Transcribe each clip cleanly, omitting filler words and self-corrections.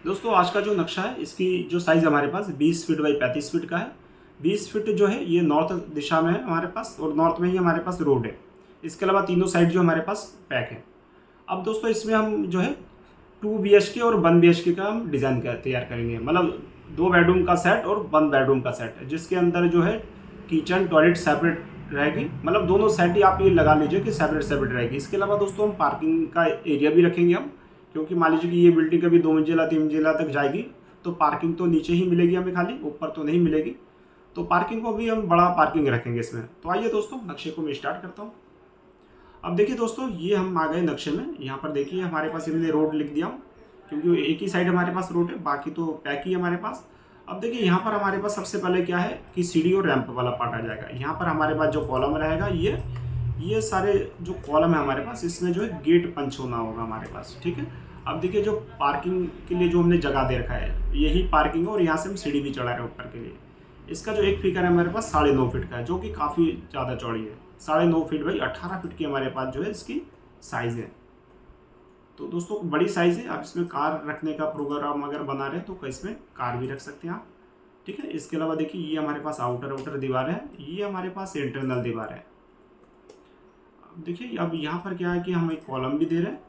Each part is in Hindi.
दोस्तों आज का जो नक्शा है इसकी जो साइज़ हमारे पास 20 फीट बाई 35 फीट का है। 20 फीट जो है ये नॉर्थ दिशा में है हमारे पास, और नॉर्थ में ही हमारे पास रोड है। इसके अलावा तीनों साइड जो हमारे पास पैक है। अब दोस्तों इसमें हम जो है 2 BHK और 1 BHK का हम डिज़ाइन तैयार करेंगे, मतलब 2 बेडरूम का सेट और 1 बेडरूम का सेट, जिसके अंदर जो है किचन टॉयलेट सेपरेट रहेगी। मतलब दोनों सेट ही आप ये लगा लीजिए कि सेपरेट सेपरेट रहेगी। इसके अलावा दोस्तों हम पार्किंग का एरिया भी रखेंगे हम, क्योंकि मान लीजिए कि ये बिल्डिंग कभी 2 मंजिला 3 मंजिला तक जाएगी तो पार्किंग तो नीचे ही मिलेगी हमें, खाली ऊपर तो नहीं मिलेगी। तो पार्किंग को भी हम बड़ा पार्किंग रखेंगे इसमें। तो आइए दोस्तों नक्शे को मैं स्टार्ट करता हूँ। अब देखिए दोस्तों, ये हम आ गए नक्शे में। यहाँ पर देखिए हमारे पास इन्होंने रोड लिख दिया हूँ, क्योंकि एक ही साइड हमारे पास रोड है, बाकी तो पैक ही है हमारे पास। अब देखिए यहाँ पर हमारे पास सबसे पहले क्या है कि सीढ़ी और रैंप वाला पार्ट आ जाएगा। यहाँ पर हमारे पास जो कॉलम रहेगा ये सारे जो कॉलम है हमारे पास, इसमें जो है गेट पंच होना होगा हमारे पास, ठीक है। अब देखिए जो पार्किंग के लिए जो हमने जगह दे रखा है यही पार्किंग है, और यहाँ से हम सीढ़ी भी चढ़ा रहे हैं ऊपर के लिए। इसका जो एक फिगर है हमारे पास 9.5 फीट का है, जो कि काफ़ी ज़्यादा चौड़ी है। 9.5 फीट बाई 18 फीट की हमारे पास जो है इसकी साइज़ है। तो दोस्तों बड़ी साइज़ है। आप इसमें कार रखने का प्रोग्राम अगर बना रहे हैं तो इसमें कार भी रख सकते हैं आप, ठीक है। इसके अलावा देखिए ये हमारे पास आउटर दीवार है, ये हमारे पास इंटरनल दीवार है। अब देखिए अब यहाँ पर क्या है कि हम एक कॉलम भी दे रहे हैं।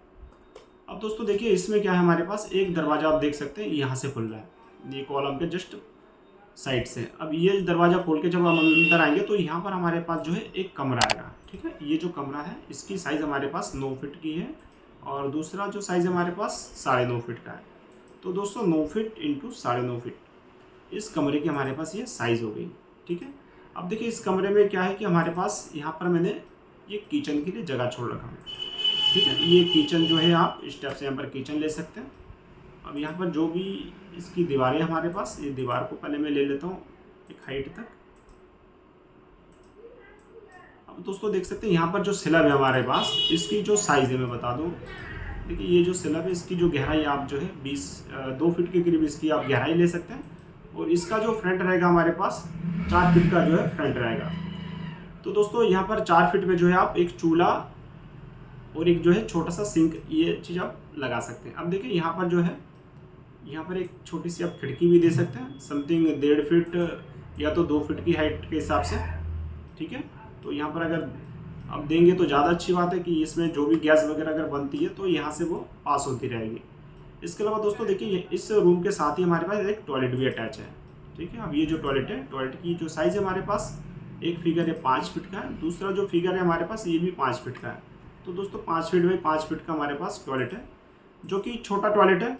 अब दोस्तों देखिए इसमें क्या है, हमारे पास एक दरवाज़ा आप देख सकते हैं यहाँ से खुल रहा है, ये कॉलम के जस्ट साइड से। अब ये दरवाज़ा खोल के जब हम अंदर आएंगे तो यहाँ पर हमारे पास जो है एक कमरा आएगा, ठीक है। ये जो कमरा है इसकी साइज़ हमारे पास 9 फीट की है, और दूसरा जो साइज़ हमारे पास 9.5 फीट का है। तो दोस्तों 9 फीट इंटू 9.5 फीट इस कमरे की हमारे पास ये साइज़ हो गई, ठीक है। अब देखिए इस कमरे में क्या है कि हमारे पास यहाँ पर मैंने ये किचन के लिए जगह छोड़ रखा है, ठीक है। ये किचन जो है आप स्टेप से यहाँ पर किचन ले सकते हैं। अब यहाँ पर जो भी इसकी दीवारें हमारे पास, ये दीवार को पहले मैं ले लेता हूँ एक हाइट तक। अब दोस्तों देख सकते हैं यहाँ पर जो स्लैब है हमारे पास, इसकी जो साइज़ है मैं बता दूँ। देखिए ये जो स्लैब है इसकी जो गहराई आप जो है 2 फीट के करीब इसकी आप गहराई ले सकते हैं, और इसका जो फ्रंट रहेगा हमारे पास 4 फीट का जो है फ्रंट रहेगा। तो दोस्तों यहाँ पर 4 फीट में जो है आप एक चूल्हा और एक जो है छोटा सा सिंक, ये चीज़ आप लगा सकते हैं। अब देखिए यहाँ पर जो है, यहाँ पर एक छोटी सी आप खिड़की भी दे सकते हैं, समथिंग 1.5 फीट या तो 2 फीट की हाइट के हिसाब से, ठीक है। तो यहाँ पर अगर आप देंगे तो ज़्यादा अच्छी बात है कि इसमें जो भी गैस वगैरह अगर बनती है तो यहाँ से वो पास होती रहेगी। इसके अलावा दोस्तों देखिए इस रूम के साथ ही हमारे पास एक टॉयलेट भी अटैच है, ठीक है। अब ये जो टॉयलेट है, टॉयलेट की जो साइज़ है हमारे पास, एक फिगर है 5 फीट का है, दूसरा जो फिगर है हमारे पास ये भी 5 फीट का है। तो दोस्तों 5 फीट बाई 5 फीट का हमारे पास टॉयलेट है, जो कि छोटा टॉयलेट है,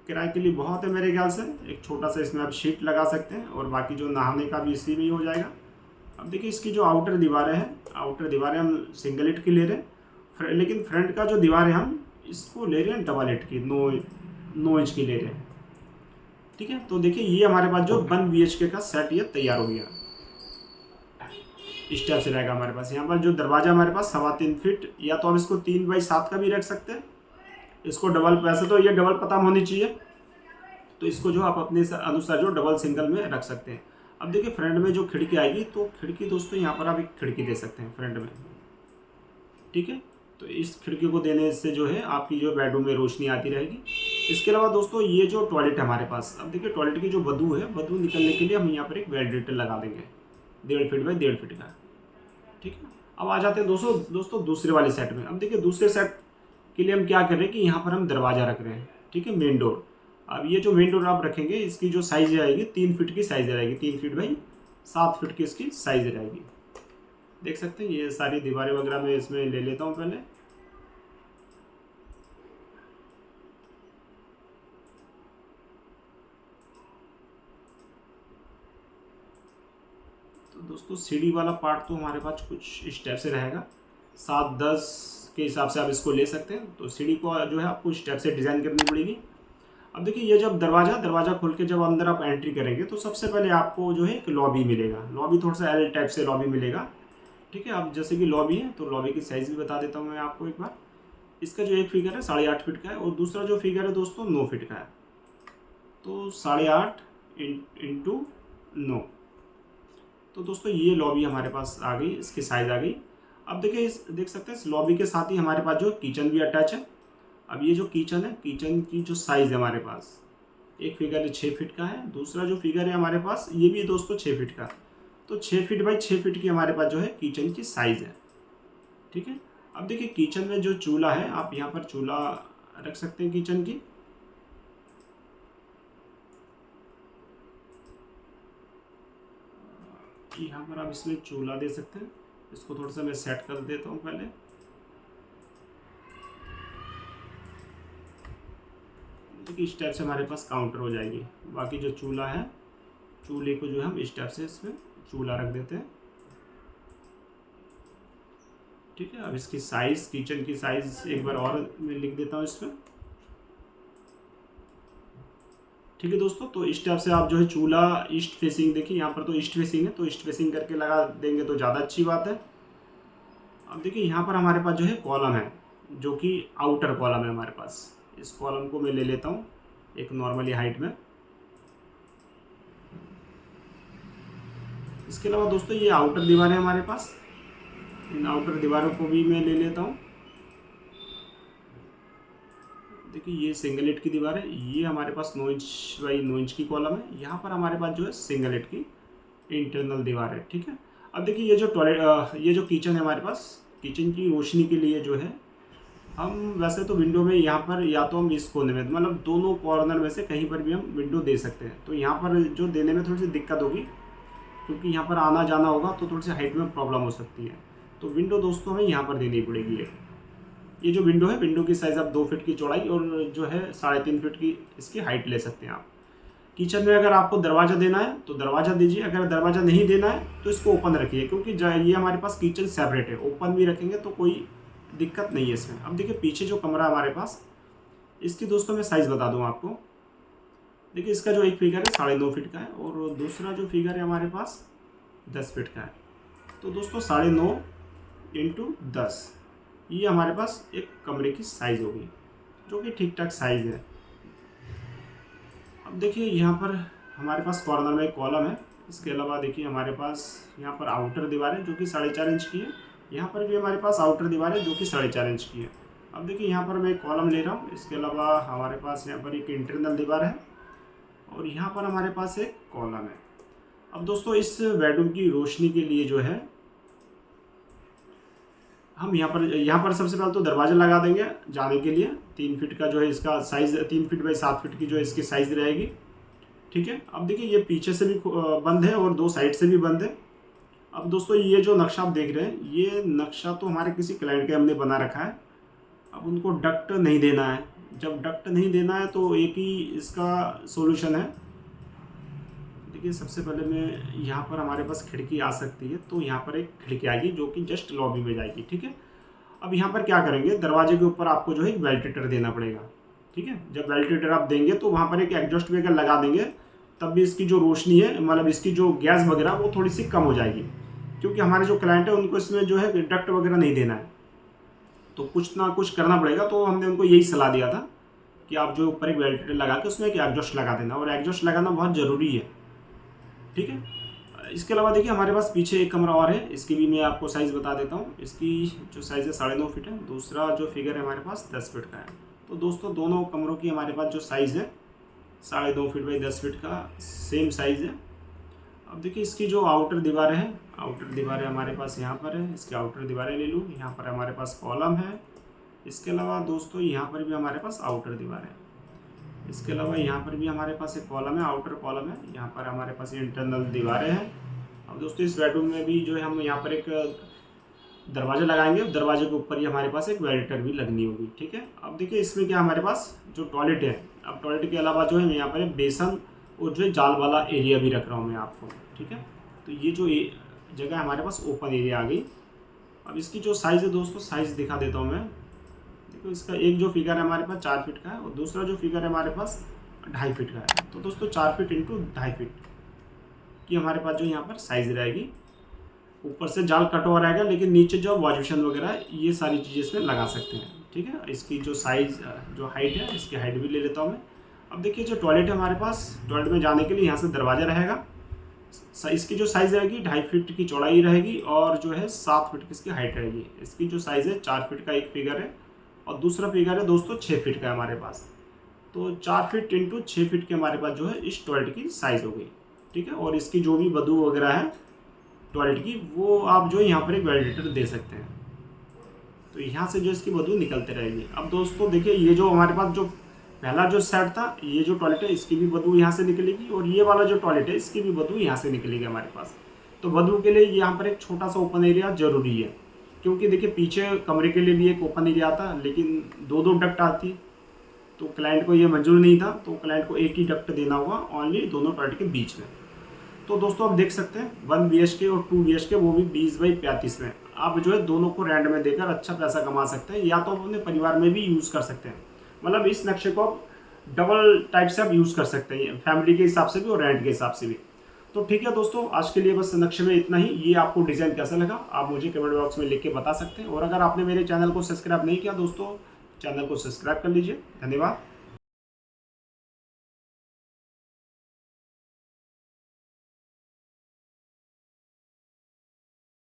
किराए के लिए बहुत है मेरे ख्याल से। एक छोटा सा इसमें आप शीट लगा सकते हैं, और बाकी जो नहाने का भी इसी में ही हो जाएगा। अब देखिए इसकी जो आउटर दीवारें हैं, आउटर दीवारें हम सिंगल ईंट की ले रहे हैं, लेकिन फ्रंट का जो दीवार है हम इसको ले रहे हैं डबल ईंट की, 9 इंच की ले रहे हैं, ठीक है। तो देखिए ये हमारे पास जो 1 BHK का सेट ये तैयार हो गया। इस टाइप से रहेगा हमारे पास। यहाँ पर जो दरवाज़ा हमारे पास 3.25 फीट, या तो आप इसको 3 बाई 7 का भी रख सकते हैं। इसको डबल, वैसे तो ये डबल पता होनी चाहिए, तो इसको जो आप अपने अनुसार जो डबल सिंगल में रख सकते हैं। अब देखिए फ्रंट में जो खिड़की आएगी, तो खिड़की दोस्तों यहाँ पर आप एक खिड़की दे सकते हैं फ्रंट में, ठीक है। तो इस खिड़की को देने से जो है आपकी जो बेडरूम में रोशनी आती रहेगी। इसके अलावा दोस्तों ये जो टॉयलेट है हमारे पास, अब देखिए टॉयलेट की जो बदबू है, बदबू निकलने के लिए हम यहाँ पर एक वेंटिलेटर लगा देंगे 1.5 फीट बाई 1.5 फीट का, ठीक है। अब आ जाते हैं दोस्तों दूसरे वाले सेट में। अब देखिए दूसरे सेट के लिए हम क्या कर रहे हैं कि यहाँ पर हम दरवाज़ा रख रहे हैं, ठीक है, मेन डोर। अब ये जो मेन डोर आप रखेंगे, इसकी जो साइज़ आएगी 3 फीट की साइज़ रहेगी, 3 फीट बाई 7 फीट की इसकी साइज़ रहेगी। देख सकते हैं ये सारी दीवारें वगैरह मैं इसमें ले लेता हूँ पहले। तो दोस्तों सीढ़ी वाला पार्ट तो हमारे पास कुछ इस टाइप से रहेगा, 7-10 के हिसाब से आप इसको ले सकते हैं। तो सीढ़ी को जो है आपको स्टेप से डिज़ाइन करनी पड़ेगी। अब देखिए ये जब दरवाज़ा खोल के जब अंदर आप एंट्री करेंगे तो सबसे पहले आपको जो है एक लॉबी मिलेगा। लॉबी थोड़ा सा एल टाइप से लॉबी मिलेगा, ठीक है। अब जैसे कि लॉबी है तो लॉबी की साइज़ भी बता देता हूँ मैं आपको एक बार। इसका जो एक फिगर है 8.5 फीट का है, और दूसरा जो फिगर है दोस्तों 9 फीट का है। तो 8.5 इंटू 9। तो दोस्तों ये लॉबी हमारे पास आ गई, इसकी साइज़ आ गई। अब देखिए देख सकते हैं इस लॉबी के साथ ही हमारे पास जो किचन भी अटैच है। अब ये जो किचन है, किचन की जो साइज़ है हमारे पास, एक फिगर है 6 फीट का है, दूसरा जो फिगर है हमारे पास ये भी दोस्तों 6 फीट का। तो 6 फीट बाई 6 फीट की हमारे पास जो है किचन की साइज़ है। ठीक है। अब देखिए किचन में जो चूल्हा है, आप यहाँ पर चूल्हा रख सकते हैं किचन की। यहाँ पर आप इसमें चूल्हा दे सकते हैं। इसको थोड़ा सा मैं सेट कर देता हूँ पहले। देखिए इस टाइप से हमारे पास काउंटर हो जाएगी। बाकी जो चूल्हा है, चूल्हे को जो है हम इस टाइप से इसमें चूल्हा रख देते हैं। ठीक है। अब इसकी साइज़, किचन की साइज़ एक बार और मैं लिख देता हूँ इसमें। ठीक है दोस्तों, तो इस टाइप से आप जो है चूल्हा ईस्ट फेसिंग, देखिए यहाँ पर तो ईस्ट फेसिंग है, तो ईस्ट फेसिंग करके लगा देंगे तो ज़्यादा अच्छी बात है। अब देखिए यहाँ पर हमारे पास जो है कॉलम है, जो कि आउटर कॉलम है हमारे पास। इस कॉलम को मैं ले लेता हूँ एक नॉर्मली हाइट में। इसके अलावा दोस्तों ये आउटर दीवार है हमारे पास, इन आउटर दीवारों को भी मैं ले लेता हूँ। देखिए ये सिंगल एट की दीवार है, ये हमारे पास 9 इंच बाई 9 इंच की कॉलम है। यहाँ पर हमारे पास जो है सिंगल एट की इंटरनल दीवार है। ठीक है। अब देखिए ये जो टॉयलेट, ये जो किचन है हमारे पास, किचन की रोशनी के लिए जो है हम वैसे तो विंडो में यहाँ पर या तो हम इस कोने में, मतलब दोनों कॉर्नर में से कहीं पर भी हम विंडो दे सकते हैं। तो यहाँ पर जो देने में थोड़ी सी दिक्कत होगी, क्योंकि यहाँ पर आना जाना होगा तो थोड़ी सी हाइट में प्रॉब्लम हो सकती है। तो विंडो दोस्तों हमें यहाँ पर देनी पड़ेगी। ये जो विंडो है, विंडो की साइज़ आप 2 फीट की चौड़ाई और जो है 3.5 फीट की इसकी हाइट ले सकते हैं आप। किचन में अगर आपको दरवाज़ा देना है तो दरवाज़ा दीजिए, अगर दरवाज़ा नहीं देना है तो इसको ओपन रखिए, क्योंकि ये हमारे पास किचन सेपरेट है। ओपन भी रखेंगे तो कोई दिक्कत नहीं है इसमें। अब देखिए पीछे जो कमरा हमारे पास, इसकी दोस्तों मैं साइज़ बता दूँ आपको। देखिए इसका जो एक फिगर है 9.5 फीट का है और दूसरा जो फिगर है हमारे पास 10 फीट का है। तो दोस्तों 9.5 इंटू 10, ये हमारे पास एक कमरे की साइज़ होगी, जो कि ठीक ठाक साइज़ है। अब देखिए यहाँ पर हमारे पास कॉर्नर में एक कॉलम है। इसके अलावा देखिए हमारे पास यहाँ पर आउटर दीवार है जो कि 4.5 इंच की है। यहाँ पर भी हमारे पास आउटर दीवार है जो कि 4.5 इंच की है। अब देखिए यहाँ पर मैं एक कॉलम ले रहा हूँ। इसके अलावा हमारे पास यहाँ पर एक इंटरनल दीवार है और यहाँ पर हमारे पास एक कॉलम है। अब दोस्तों इस बेडरूम की रोशनी के लिए जो है हम यहाँ पर सबसे पहले तो दरवाज़ा लगा देंगे जाने के लिए। 3 फीट का जो है इसका साइज़, 3 फीट बाई 7 फीट की जो है इसकी साइज़ रहेगी। ठीक है। अब देखिए ये पीछे से भी बंद है और 2 साइड से भी बंद है। अब दोस्तों ये जो नक्शा आप देख रहे हैं, ये नक्शा तो हमारे किसी क्लाइंट के हमने बना रखा है। अब उनको डक्ट नहीं देना है। जब डक्ट नहीं देना है तो एक ही इसका सोल्यूशन है। देखिए सबसे पहले मैं यहाँ पर हमारे पास खिड़की आ सकती है, तो यहाँ पर एक खिड़की आएगी जो कि जस्ट लॉबी में जाएगी। ठीक है। अब यहाँ पर क्या करेंगे, दरवाजे के ऊपर आपको जो है एक वेंटिलेटर देना पड़ेगा। ठीक है। जब वेंटिलेटर आप देंगे तो वहाँ पर एक एग्जॉस्ट भी अगर लगा देंगे तब भी इसकी जो रोशनी है, मतलब इसकी जो गैस वगैरह वो थोड़ी सी कम हो जाएगी, क्योंकि हमारे जो क्लाइंट है उनको इसमें जो है डक्ट वगैरह नहीं देना है, तो कुछ ना कुछ करना पड़ेगा। तो हमने उनको यही सलाह दिया था कि आप जो ऊपर एक वेंटिलेटर लगा के उसमें एक एग्जॉस्ट लगा देना, और एग्जॉस्ट लगाना बहुत ज़रूरी है। ठीक है। इसके अलावा देखिए हमारे पास पीछे एक कमरा और है, इसकी भी मैं आपको साइज़ बता देता हूँ। इसकी जो साइज़ है 9.5 फीट है, दूसरा जो फिगर है हमारे पास 10 फीट का है। तो दोस्तों दोनों कमरों की हमारे पास जो साइज़ है 2.5 फीट बाई 10 फीट का सेम साइज़ है। अब देखिए इसकी जो आउटर दीवार है, आउटर दीवारें हमारे पास यहाँ पर है। इसकी आउटर दीवारें ले लूँ। यहाँ पर हमारे पास कॉलम है। इसके अलावा दोस्तों यहाँ पर भी हमारे पास आउटर दीवार है। इसके अलावा यहाँ पर भी हमारे पास एक कॉलम है, आउटर कॉलम है। यहाँ पर हमारे पास इंटरनल दीवारें हैं। अब दोस्तों इस बेडरूम में भी जो है हम यहाँ पर एक दरवाज़ा लगाएंगे, दरवाजे के ऊपर ही हमारे पास एक वेंटिलेटर भी लगनी होगी। ठीक है। अब देखिए इसमें क्या हमारे पास जो टॉयलेट है, अब टॉयलेट के अलावा जो है यहाँ पर बेसन और जो है जाल वाला एरिया भी रख रहा हूँ मैं आपको। ठीक है। तो ये जो जगह हमारे पास ओपन एरिया आ गई। अब इसकी जो साइज़ है दोस्तों, साइज़ दिखा देता हूँ मैं। देखो इसका एक जो फिगर है हमारे पास 4 फीट का है और दूसरा जो फिगर है हमारे पास 2.5 फीट का है। तो दोस्तों 4 फीट इंटू 2.5 फीट की हमारे पास जो यहाँ पर साइज़ रहेगी। ऊपर से जाल कट हुआ रहेगा, लेकिन नीचे जो वॉशबेसिन वगैरह है ये सारी चीज़ें इसमें लगा सकते हैं। ठीक है। इसकी जो साइज़, जो हाइट है, इसकी हाइट भी ले लेता हूँ मैं। अब देखिए जो टॉयलेट है हमारे पास, टॉयलेट में जाने के लिए यहाँ से दरवाज़ा रहेगा। इसकी जो साइज़ रहेगी 2.5 फीट की चौड़ाई रहेगी और जो है 7 फीट की इसकी हाइट रहेगी। इसकी जो साइज़ है 4 फीट का एक फिगर है और दूसरा फिगर है दोस्तों 6 फीट का है हमारे पास। तो 4 फीट इंटू 6 फीट के हमारे पास जो है इस टॉयलेट की साइज़ हो गई, ठीक है। और इसकी जो भी बदबू वगैरह है टॉयलेट की, वो आप जो है यहाँ पर एक वैलिडेटर दे सकते हैं, तो यहाँ से जो इसकी बदबू निकलते रहेगी। अब दोस्तों देखिए, ये जो हमारे पास जो पहला जो सेट था, ये जो टॉयलेट है इसकी भी बदबू यहाँ से निकलेगी, और ये वाला जो टॉयलेट है इसकी भी बदबू यहाँ से निकलेगी हमारे पास। तो बदबू के लिए यहाँ पर एक छोटा सा ओपन एरिया जरूरी है, क्योंकि देखिए पीछे कमरे के लिए भी एक ओपन एरिया आता, लेकिन 2-2 डक्ट आती, तो क्लाइंट को ये मंजूर नहीं था, तो क्लाइंट को एक ही डक्ट देना होगा ओनली दोनों टॉयलेट के बीच में। तो दोस्तों आप देख सकते हैं 1 BHK और 2 BHK, वो भी 20x35 में आप जो है दोनों को रेंट में देकर अच्छा पैसा कमा सकते हैं, या तो आप अपने परिवार में भी यूज़ कर सकते हैं। मतलब इस नक्शे को आप डबल टाइप से आप यूज़ कर सकते हैं, फैमिली के हिसाब से भी और रेंट के हिसाब से भी। तो ठीक है दोस्तों, आज के लिए बस नक्शे में इतना ही। ये आपको डिज़ाइन कैसा लगा आप मुझे कमेंट बॉक्स में लिख के बता सकते हैं, और अगर आपने मेरे चैनल को सब्सक्राइब नहीं किया दोस्तों, चैनल को सब्सक्राइब कर लीजिए। धन्यवाद।